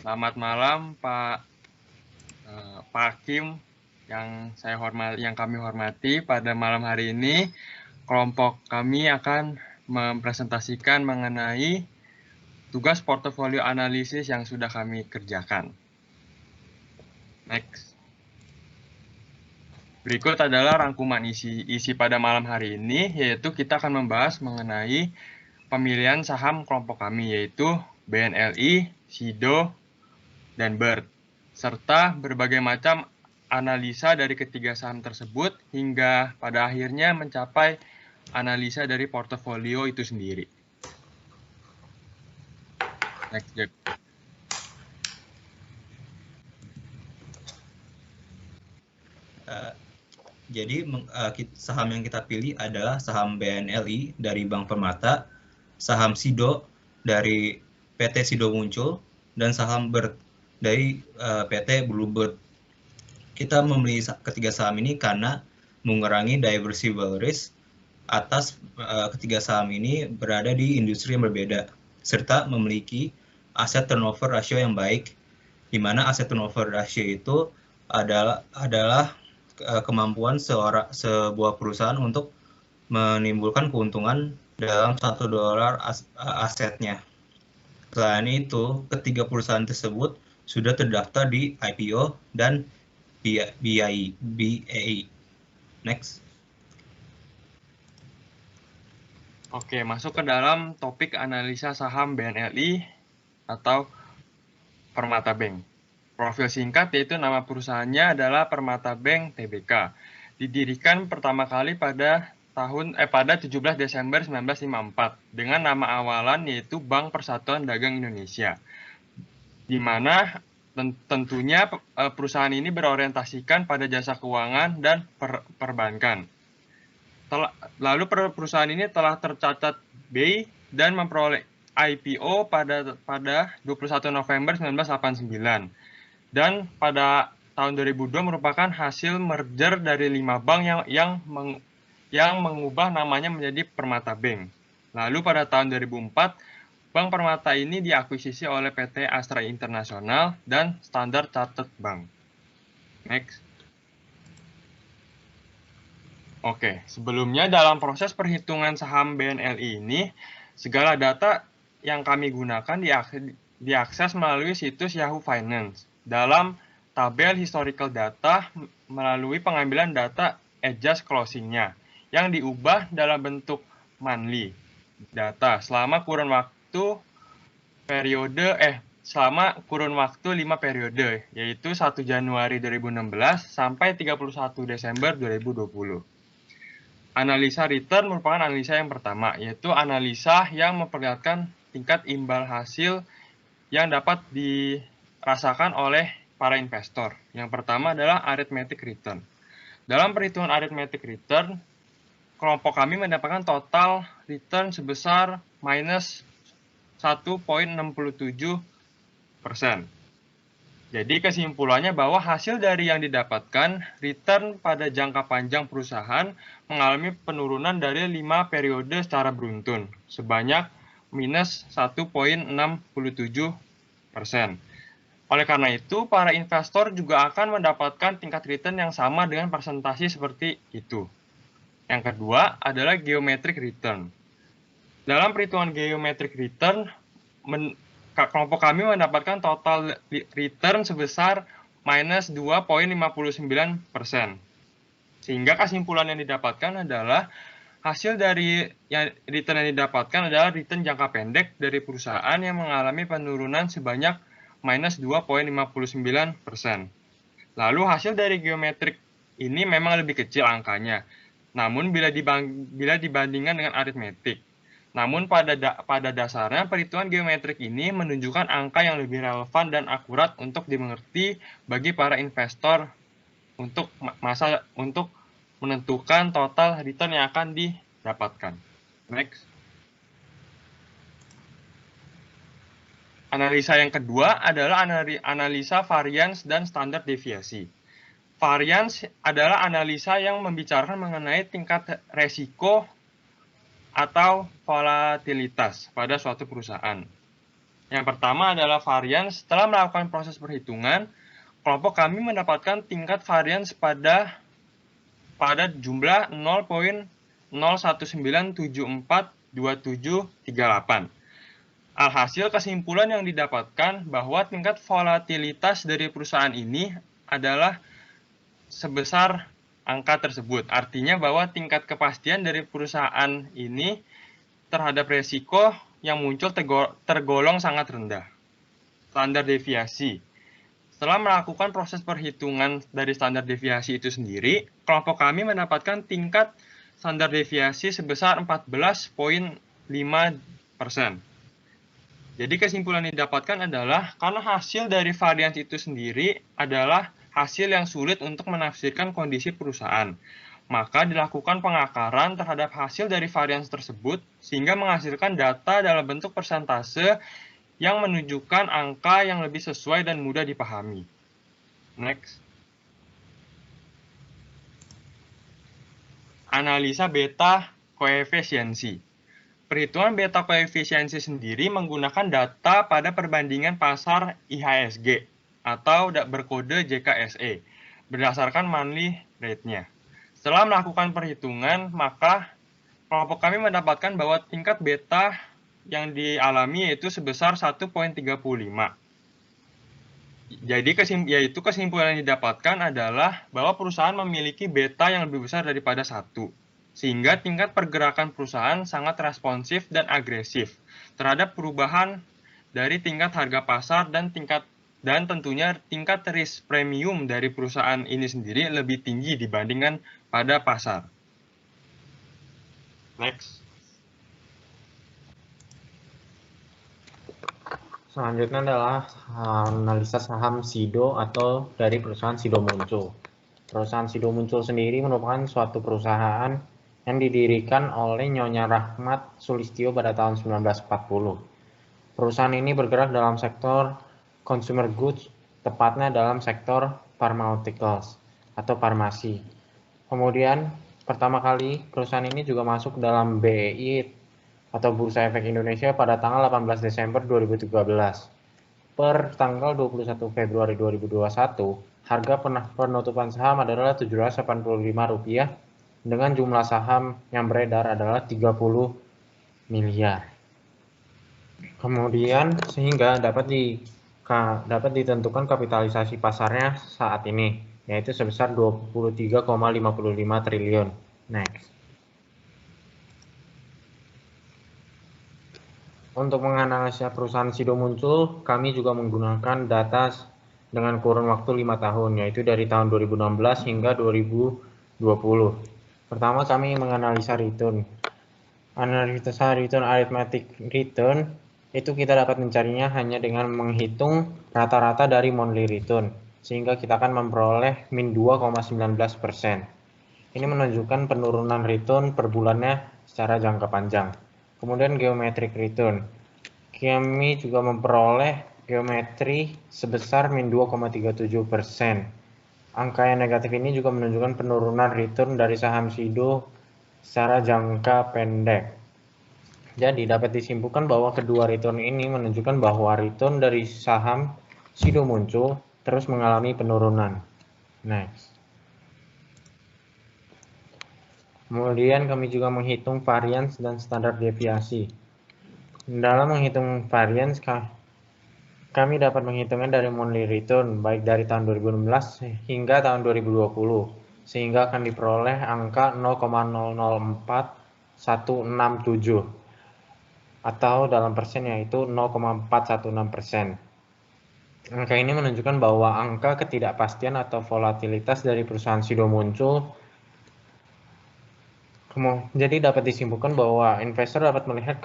Selamat malam Pak Hakim yang kami hormati. Pada malam hari ini kelompok kami akan mempresentasikan mengenai tugas portofolio analisis yang sudah kami kerjakan. Next. Berikut adalah rangkuman isi pada malam hari ini, yaitu kita akan membahas mengenai pemilihan saham kelompok kami, yaitu BNLI, SIDO, dan BIRD, serta berbagai macam analisa dari ketiga saham tersebut hingga pada akhirnya mencapai analisa dari portofolio itu sendiri. Next, Jack. Jadi saham yang kita pilih adalah saham BNLI dari Bank Permata, saham SIDO dari PT SIDO Muncul, dan saham BIRD dari PT Bluebird. Kita memilih ketiga saham ini karena mengurangi diversible risk atas ketiga saham ini berada di industri yang berbeda, serta memiliki aset turnover ratio yang baik, di mana aset turnover ratio itu adalah kemampuan sebuah perusahaan untuk menimbulkan keuntungan dalam $1 asetnya. Selain itu, ketiga perusahaan tersebut sudah terdaftar di IPO dan BAI. Next. Oke, masuk ke dalam topik analisa saham BNLI atau Permata Bank. Profil singkat yaitu nama perusahaannya adalah Permata Bank Tbk. Didirikan pertama kali pada 17 Desember 1954 dengan nama awalan yaitu Bank Persatuan Dagang Indonesia. Di mana tentunya perusahaan ini berorientasikan pada jasa keuangan dan perbankan. Lalu perusahaan ini telah tercatat BI dan memperoleh IPO pada 21 November 1989. Dan pada tahun 2002 merupakan hasil merger dari 5 bank yang mengubah namanya menjadi Permata Bank. Lalu pada tahun 2004, Bank Permata ini diakuisisi oleh PT Astra International dan Standard Chartered Bank. Next. Oke, sebelumnya dalam proses perhitungan saham BNLI ini, segala data yang kami gunakan diakses melalui situs Yahoo Finance dalam tabel historical data melalui pengambilan data adjust closing-nya yang diubah dalam bentuk monthly data selama kurun waktu 5 periode, yaitu 1 Januari 2016 sampai 31 Desember 2020. Analisa return merupakan analisa yang pertama, yaitu analisa yang memperlihatkan tingkat imbal hasil yang dapat dirasakan oleh para investor. Yang pertama adalah arithmetic return. Dalam perhitungan arithmetic return, kelompok kami mendapatkan total return sebesar minus 1,67%. Jadi kesimpulannya bahwa hasil dari yang didapatkan, return pada jangka panjang perusahaan mengalami penurunan dari 5 periode secara beruntun, sebanyak minus 1,67%. Oleh karena itu, para investor juga akan mendapatkan tingkat return yang sama dengan presentasi seperti itu. Yang kedua adalah geometric return. Dalam perhitungan geometric return, kelompok kami mendapatkan total return sebesar minus 2,59%. Sehingga kesimpulan yang didapatkan adalah hasil dari return yang didapatkan adalah return jangka pendek dari perusahaan yang mengalami penurunan sebanyak minus 2,59%. Lalu hasil dari geometrik ini memang lebih kecil angkanya, namun bila dibandingkan dengan aritmetik. Namun pada dasarnya perhitungan geometrik ini menunjukkan angka yang lebih relevan dan akurat untuk dimengerti bagi para investor untuk menentukan total return yang akan didapatkan. Next. Analisa yang kedua adalah analisa varians dan standar deviasi. Varians adalah analisa yang membicarakan mengenai tingkat resiko atau volatilitas pada suatu perusahaan. Yang pertama adalah varians. Setelah melakukan proses perhitungan, kelompok kami mendapatkan tingkat varians pada jumlah 0,019742738. Alhasil, kesimpulan yang didapatkan bahwa tingkat volatilitas dari perusahaan ini adalah sebesar angka tersebut. Artinya bahwa tingkat kepastian dari perusahaan ini terhadap resiko yang muncul tergolong sangat rendah. Standar deviasi. Setelah melakukan proses perhitungan dari standar deviasi itu sendiri, kelompok kami mendapatkan tingkat standar deviasi sebesar 14,5%. Jadi kesimpulan yang didapatkan adalah karena hasil dari varians itu sendiri adalah hasil yang sulit untuk menafsirkan kondisi perusahaan, maka dilakukan pengakaran terhadap hasil dari varians tersebut sehingga menghasilkan data dalam bentuk persentase yang menunjukkan angka yang lebih sesuai dan mudah dipahami. Next. Analisa beta koefisiensi. Perhitungan beta koefisiensi sendiri menggunakan data pada perbandingan pasar IHSG atau berkode JKSE berdasarkan monthly rate-nya. Setelah melakukan perhitungan, maka kelompok kami mendapatkan bahwa tingkat beta yang dialami yaitu sebesar 1,35. Jadi kesimpulan yang didapatkan adalah bahwa perusahaan memiliki beta yang lebih besar daripada 1. Sehingga tingkat pergerakan perusahaan sangat responsif dan agresif terhadap perubahan dari tingkat harga pasar dan tentunya tingkat risk premium dari perusahaan ini sendiri lebih tinggi dibandingkan pada pasar. Next. Selanjutnya adalah analisa saham SIDO atau dari perusahaan SIDO Muncul. Perusahaan SIDO Muncul sendiri merupakan suatu perusahaan yang didirikan oleh Nyonya Rahmat Sulistyo pada tahun 1940. Perusahaan ini bergerak dalam sektor consumer goods, tepatnya dalam sektor pharmaceuticals atau farmasi. Kemudian, pertama kali perusahaan ini juga masuk dalam BEI atau Bursa Efek Indonesia pada tanggal 18 Desember 2013. Per tanggal 21 Februari 2021, harga penutupan saham adalah Rp785 dengan jumlah saham yang beredar adalah 30 miliar. Kemudian sehingga dapat ditentukan kapitalisasi pasarnya saat ini, yaitu sebesar 23,55 triliun. Next. Untuk menganalisa perusahaan SIDO Muncul, kami juga menggunakan data dengan kurun waktu 5 tahun, yaitu dari tahun 2016 hingga 2020. Pertama, kami menganalisa return. Analisa return arithmetic return itu kita dapat mencarinya hanya dengan menghitung rata-rata dari monthly return, sehingga kita akan memperoleh min 2,19%. Ini menunjukkan penurunan return per bulannya secara jangka panjang. Kemudian geometric return. Kami juga memperoleh geometri sebesar min 2,37%. Angka yang negatif ini juga menunjukkan penurunan return dari saham SIDO secara jangka pendek. Jadi dapat disimpulkan bahwa kedua return ini menunjukkan bahwa return dari saham SIDO Muncul terus mengalami penurunan. Next. Kemudian kami juga menghitung variance dan standar deviasi. Dalam menghitung variance, kami dapat menghitungnya dari monthly return baik dari tahun 2016 hingga tahun 2020, sehingga akan diperoleh angka 0,004167 atau dalam persen yaitu 0,416%. Angka ini menunjukkan bahwa angka ketidakpastian atau volatilitas dari perusahaan SIDO Muncul. Jadi dapat disimpulkan bahwa investor dapat melihat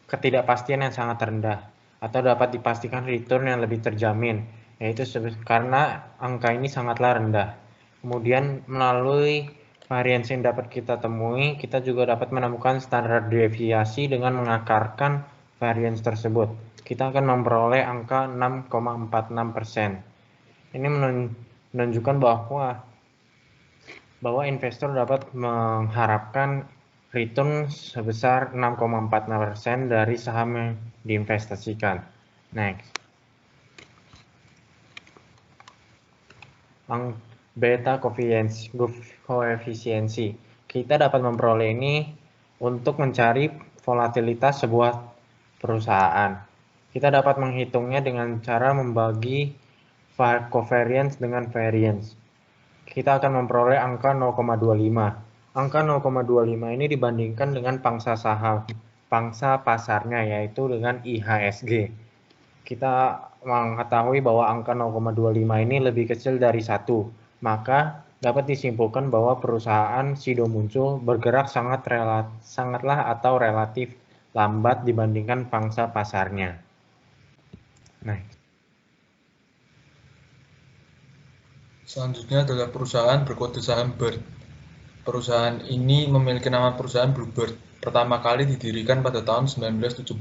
ketidakpastian yang sangat rendah atau dapat dipastikan return yang lebih terjamin, yaitu karena angka ini sangatlah rendah. Kemudian melalui variance yang dapat kita temui, kita juga dapat menemukan standar deviasi dengan mengakarkan variance tersebut. Kita akan memperoleh angka 6,46%. Ini menunjukkan bahwa investor dapat mengharapkan return sebesar 6,46% dari saham diinvestasikan. Next. Beta koefisiensi. Kita dapat memperoleh ini untuk mencari volatilitas sebuah perusahaan. Kita dapat menghitungnya dengan cara membagi covariance dengan variance. Kita akan memperoleh angka 0,25. Angka 0,25 ini dibandingkan dengan pangsa pasarnya, yaitu dengan IHSG. Kita mengetahui bahwa angka 0,25 ini lebih kecil dari 1, maka dapat disimpulkan bahwa perusahaan Sido Muncul bergerak sangatlah atau relatif lambat dibandingkan pangsa pasarnya. Nah, selanjutnya adalah perusahaan berkode saham BIRD. Perusahaan ini memiliki nama perusahaan Bluebird. Pertama kali didirikan pada tahun 1972.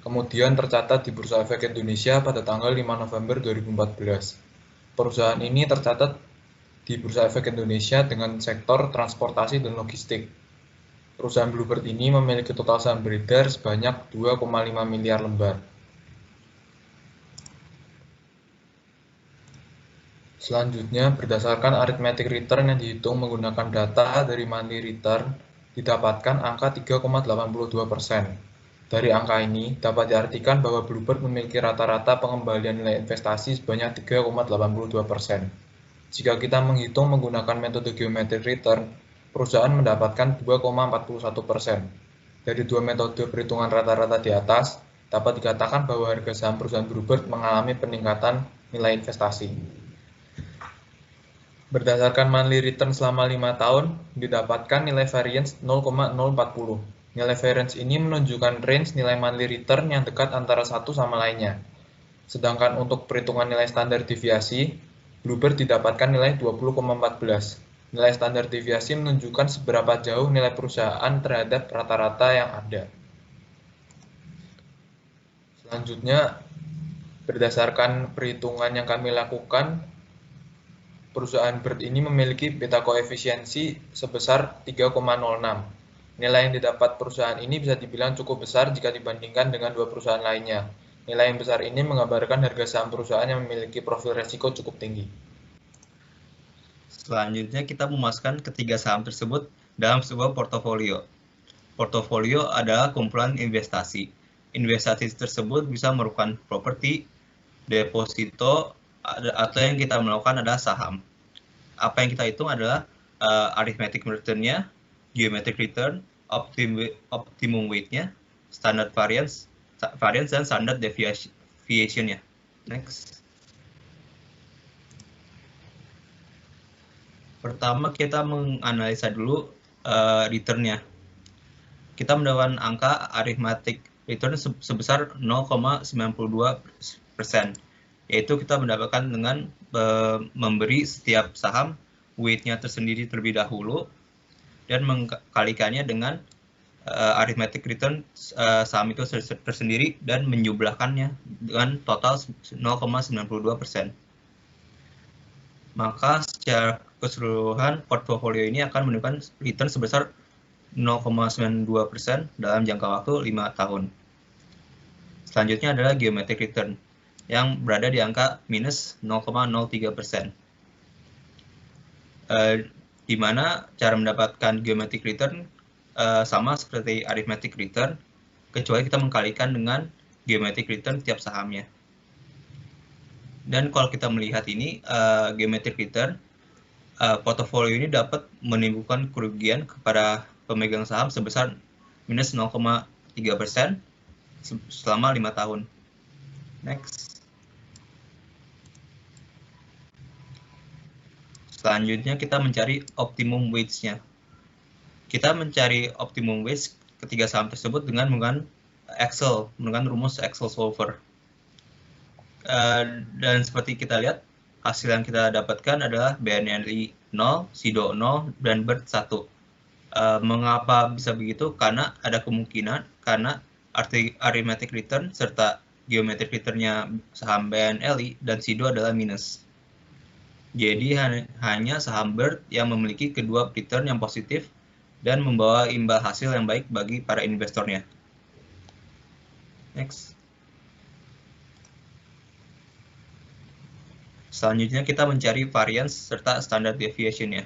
Kemudian tercatat di Bursa Efek Indonesia pada tanggal 5 November 2014. Perusahaan ini tercatat di Bursa Efek Indonesia dengan sektor transportasi dan logistik. Perusahaan Bluebird ini memiliki total saham beredar sebanyak 2,5 miliar lembar. Selanjutnya, berdasarkan arithmetic return yang dihitung menggunakan data dari monthly return, didapatkan angka 3,82%. Dari angka ini, dapat diartikan bahwa Bluebird memiliki rata-rata pengembalian nilai investasi sebanyak 3,82%. Jika kita menghitung menggunakan metode geometric return, perusahaan mendapatkan 2,41%. Dari dua metode perhitungan rata-rata di atas, dapat dikatakan bahwa harga saham perusahaan Bluebird mengalami peningkatan nilai investasi. Berdasarkan monthly return selama 5 tahun, didapatkan nilai variance 0,040. Nilai variance ini menunjukkan range nilai monthly return yang dekat antara satu sama lainnya. Sedangkan untuk perhitungan nilai standar deviasi, Bluebird didapatkan nilai 20,14. Nilai standar deviasi menunjukkan seberapa jauh nilai perusahaan terhadap rata-rata yang ada. Selanjutnya, berdasarkan perhitungan yang kami lakukan, perusahaan BIRD ini memiliki beta koefisiensi sebesar 3,06. Nilai yang didapat perusahaan ini bisa dibilang cukup besar jika dibandingkan dengan dua perusahaan lainnya. Nilai yang besar ini menggambarkan harga saham perusahaan yang memiliki profil resiko cukup tinggi. Selanjutnya kita memasukkan ketiga saham tersebut dalam sebuah portofolio. Portofolio adalah kumpulan investasi. Investasi tersebut bisa merupakan properti, deposito, atau yang kita melakukan adalah saham. Apa yang kita hitung adalah arithmetic return-nya, geometric return, optimum weight-nya, standard variance, dan standard deviation-nya. Next. Pertama kita menganalisa dulu return-nya. Kita mendapatkan angka arithmetic return sebesar 0,92%. Yaitu kita mendapatkan dengan memberi setiap saham weight-nya tersendiri terlebih dahulu dan mengkalikannya dengan arithmetic return saham itu tersendiri dan menjumlahkannya dengan total 0,92%. Maka secara keseluruhan portofolio ini akan menunjukkan return sebesar 0,92% dalam jangka waktu 5 tahun. Selanjutnya adalah geometric return yang berada di angka minus 0,03%. Di mana cara mendapatkan geometric return sama seperti arithmetic return, kecuali kita mengkalikan dengan geometric return tiap sahamnya. Dan kalau kita melihat ini, geometric return, portofolio ini dapat menimbulkan kerugian kepada pemegang saham sebesar minus 0,3% selama 5 tahun. Next. Selanjutnya kita mencari optimum weights-nya. Kita mencari optimum weights ketiga saham tersebut dengan menggunakan Excel, menggunakan rumus Excel solver. Dan seperti kita lihat, hasil yang kita dapatkan adalah BNLI 0, SIDO 0, dan BIRD 1. Mengapa bisa begitu? Karena ada kemungkinan karena arithmetic return serta geometric return-nya saham BNLI dan SIDO adalah minus. Jadi hanya saham BIRD yang memiliki kedua return yang positif dan membawa imbal hasil yang baik bagi para investornya. Next. Selanjutnya kita mencari variance serta standard deviation ya.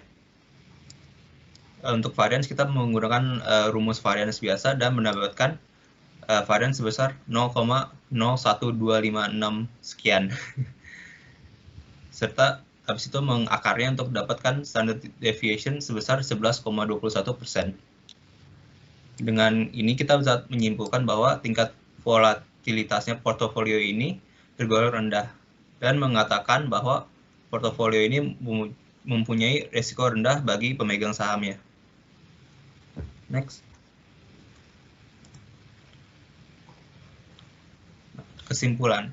Untuk variance kita menggunakan rumus variance biasa dan mendapatkan variance sebesar 0,01256 sekian. Serta habis itu mengakarnya untuk dapatkan standard deviation sebesar 11,21%. Dengan ini kita bisa menyimpulkan bahwa tingkat volatilitasnya portofolio ini tergolong rendah dan mengatakan bahwa portofolio ini mempunyai risiko rendah bagi pemegang sahamnya. Next. Kesimpulan.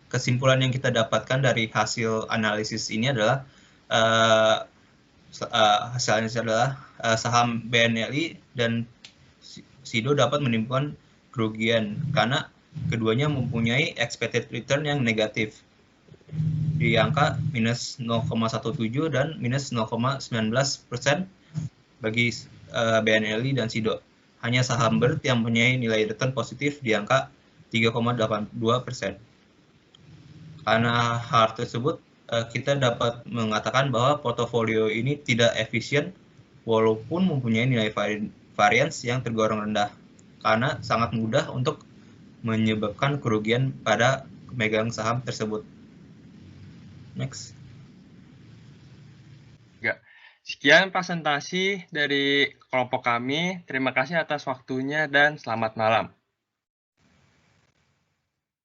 Kesimpulan yang kita dapatkan dari hasil analisis ini adalah hasilnya adalah saham BNLI dan SIDO dapat menimbulkan kerugian karena keduanya mempunyai expected return yang negatif di angka minus 0,17 dan minus 0,19% bagi BNLI dan SIDO. Hanya saham BERT yang mempunyai nilai return positif di angka 3,82%. Karena hal tersebut, kita dapat mengatakan bahwa portofolio ini tidak efisien walaupun mempunyai nilai variance yang tergolong rendah, karena sangat mudah untuk menyebabkan kerugian pada pemegang saham tersebut. Next. Sekian presentasi dari kelompok kami. Terima kasih atas waktunya dan selamat malam.